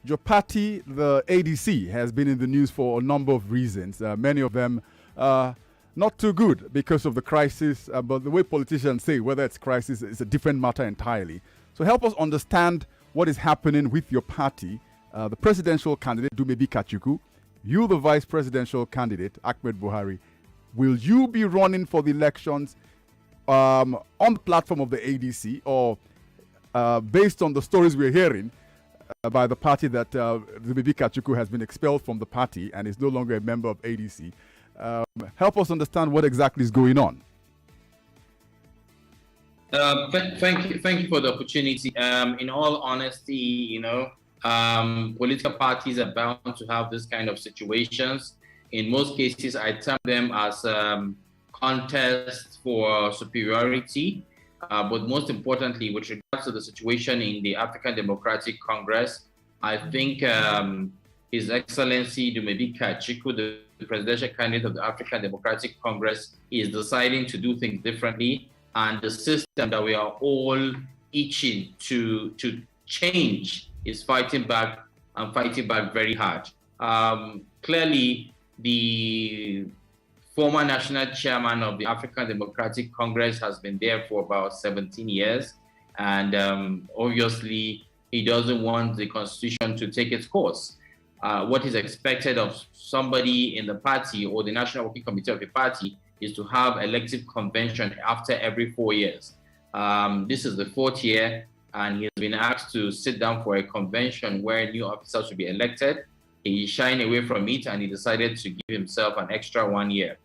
Your party, the ADC, has been in the news for a number of reasons. Many of them not too good because of the crisis, but the way politicians say whether it's crisis is a different matter entirely. So help us understand what is happening with your party, the presidential candidate, Dumebi Kachuku, you, the vice presidential candidate, Ahmed Buhari. Will you be running for the elections on the platform of the ADC, or based on the stories we're hearing by the party that Dumebi Kachuku has been expelled from the party and is no longer a member of ADC? Help us understand what exactly is going on. Thank you for the opportunity. In all honesty, political parties are bound to have this kind of situations. In most cases, I term them as contests for superiority. But most importantly, with regards to the situation in the African Democratic Congress, I think His Excellency Dumebi Kachuku, the presidential candidate of the African Democratic Congress, is deciding to do things differently. And the system that we are all itching to change is fighting back and fighting back very hard. Clearly, the former national chairman of the African Democratic Congress has been there for about 17 years. And obviously, he doesn't want the constitution to take its course. What is expected of somebody in the party or the National Working Committee of the party is to have elective convention after every 4 years. This is the 4th year, and he has been asked to sit down for a convention where new officers will be elected. He shied away from it, and he decided to give himself an extra 1 year.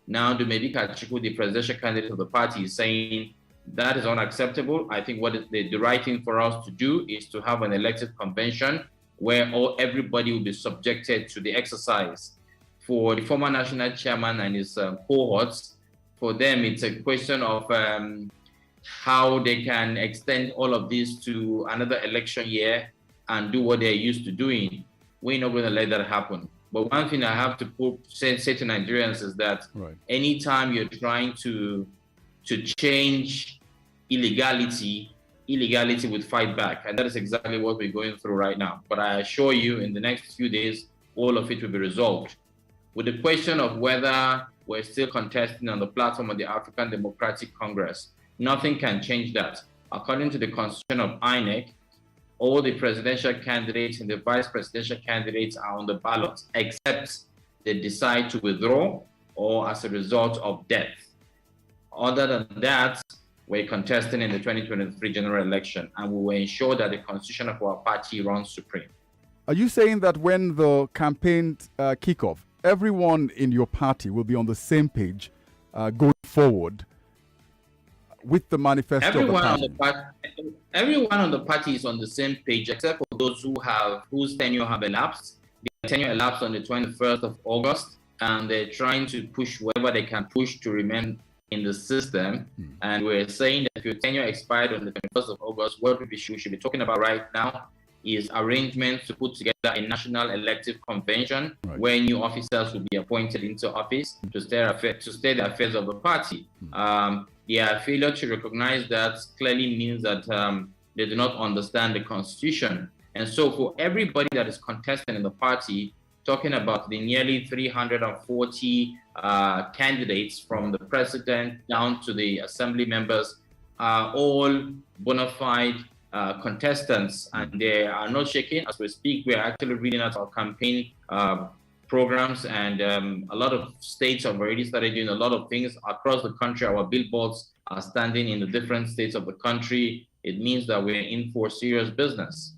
Now, Dumebi Kachuku, the presidential candidate of the party, is saying that is unacceptable. I think what the right thing for us to do is to have an elective convention where everybody will be subjected to the exercise. For the former national chairman and his cohorts, for them, it's a question of how they can extend all of this to another election year and do what they're used to doing. We're not going to let that happen. But one thing I have to say to Nigerians is that anytime you're trying to change illegality will fight back. And that is exactly what we're going through right now. But I assure you, in the next few days, all of it will be resolved. With the question of whether we're still contesting on the platform of the African Democratic Congress, nothing can change that. According to the constitution of INEC, all the presidential candidates and the vice presidential candidates are on the ballot, except they decide to withdraw or as a result of death. Other than that, we're contesting in the 2023 general election, and we will ensure that the constitution of our party runs supreme. Are you saying that when the campaign kick off, everyone in your party will be on the same page going forward with the manifesto everyone of the party? Everyone on the party is on the same page, except for those whose tenure have elapsed. Their tenure elapsed on the 21st of August, and they're trying to push whatever they can push to remain in the system. And we're saying that if your tenure expired on the 21st of August, what we should be talking about right now is arrangements to put together a national elective convention where new officers will be appointed into office to steer the affairs of the party. Their failure to recognize that clearly means that they do not understand the constitution. And so for everybody that is contesting in the party, talking about the nearly 340 candidates from the president down to the assembly members, are all bona fide contestants, and they are not shaking. As we speak, we are actually reading out our campaign programs, and a lot of states have already started doing a lot of things across the country. Our billboards are standing in the different states of the country. It means that we're in for serious business.